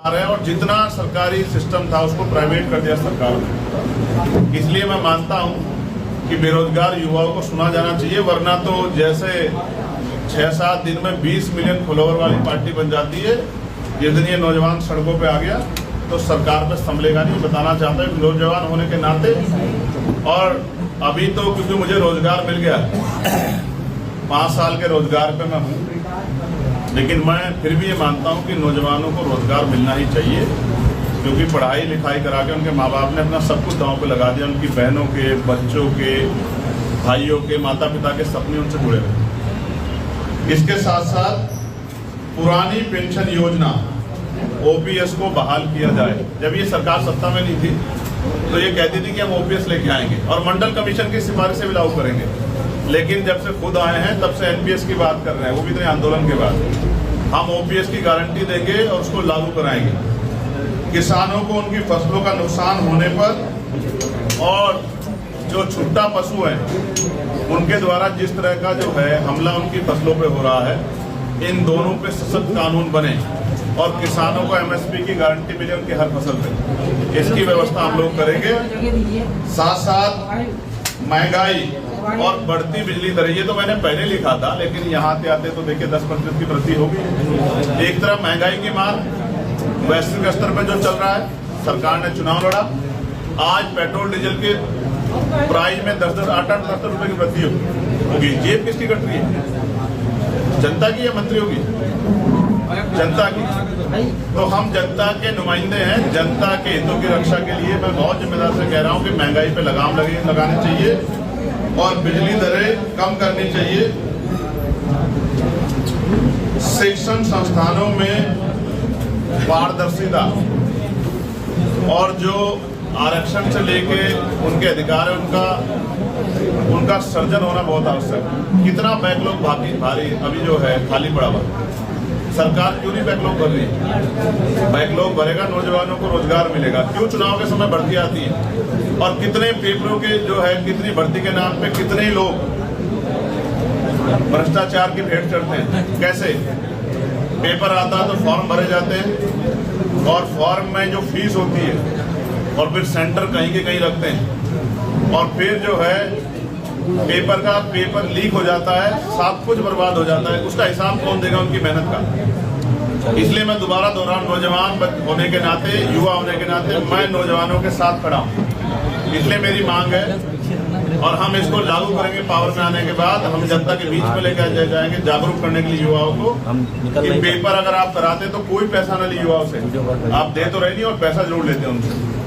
रहे हैं और जितना सरकारी सिस्टम था उसको प्राइवेट कर दिया सरकार ने। इसलिए मैं मानता हूं कि बेरोजगार युवाओं को सुना जाना चाहिए, वरना तो जैसे 6-7 दिन में 20 मिलियन फॉलोवर वाली पार्टी बन जाती है, जिस दिन ये नौजवान सड़कों पे आ गया तो सरकार पे संभलेगा नहीं। बताना चाहता हूँ नौजवान होने के नाते, और अभी तो क्योंकि मुझे रोजगार मिल गया, 5 साल के रोजगार पे मैं हूँ, लेकिन मैं फिर भी ये मानता हूँ कि नौजवानों को रोजगार मिलना ही चाहिए, क्योंकि पढ़ाई लिखाई करा के उनके माँ बाप ने अपना सब कुछ दांव पे लगा दिया। उनकी बहनों के, बच्चों के, भाइयों के, माता पिता के सपने उनसे जुड़े हुए। इसके साथ साथ पुरानी पेंशन योजना ओपीएस को बहाल किया जाए। जब ये सरकार सत्ता में नहीं थी तो ये कहती थी कि हम ओपीएस लेके आएंगे और मंडल कमीशन की सिफारिश से भी लागू करेंगे, लेकिन जब से खुद आए हैं तब से एनपीएस की बात कर रहे हैं, वो भी इतने आंदोलन के बाद। हम ओपीएस की गारंटी देंगे और उसको लागू कराएंगे। किसानों को उनकी फसलों का नुकसान होने पर और जो छुट्टा पशु हैं उनके द्वारा जिस तरह का जो है हमला उनकी फसलों पे हो रहा है, इन दोनों पे सख्त कानून बने और किसानों को एमएसपी की गारंटी मिले उनकी हर फसल पे। इसकी व्यवस्था हम लोग करेंगे। साथ साथ महंगाई और बढ़ती बिजली दरें, ये तो मैंने पहले लिखा था, लेकिन यहाँ आते आते तो देखिए 10% की वृद्धि होगी। एक तरफ महंगाई की मार वैश्विक स्तर पर जो चल रहा है, सरकार ने चुनाव लड़ा, आज पेट्रोल डीजल के प्राइस में 10-8 रुपए की वृद्धि होगी। जेब किसकी कट रही है? जनता की या मंत्रियों की? जनता की। तो हम जनता के नुमाइंदे हैं। जनता के हितों की रक्षा के लिए मैं बहुत जिम्मेदार से कह रहा हूं कि महंगाई पे लगाम लगानी चाहिए और बिजली दरें कम करनी चाहिए। शिक्षण संस्थानों में पारदर्शिता और जो आरक्षण से लेके उनके अधिकार है उनका सर्जन होना बहुत आवश्यक है। कितना बैकलॉग भारी अभी जो है खाली पड़ा हुआ, सरकार क्यों नहीं बैकलॉग भर रही है? बैकलॉग भरेगा, नौजवानों को रोजगार मिलेगा। क्यों चुनाव के समय भर्ती आती है और कितने पेपरों के जो है कितनी भर्ती के नाम पे कितने लोग भ्रष्टाचार की भेंट चढ़ते हैं? कैसे? पेपर आता तो फॉर्म भरे जाते हैं और फॉर्म में जो फीस होती है और फिर सेंटर कहीं के कहीं रखते हैं और फिर जो है पेपर लीक हो जाता है, सब कुछ बर्बाद हो जाता है। उसका हिसाब कौन देगा उनकी मेहनत का? इसलिए मैं दोबारा दोहराऊं, नौजवान होने के नाते, युवा होने के नाते मैं नौजवानों के साथ खड़ा हूं। इसलिए मेरी मांग है और हम इसको लागू करेंगे। पावर में आने के बाद हम जनता के बीच में लेकर जाएंगे, जागरूक करने के लिए युवाओं को कि पेपर अगर आप कराते तो कोई पैसा न ली युवाओं से, आप दे तो रहे नहीं और पैसा जरूर लेते हैं उनसे।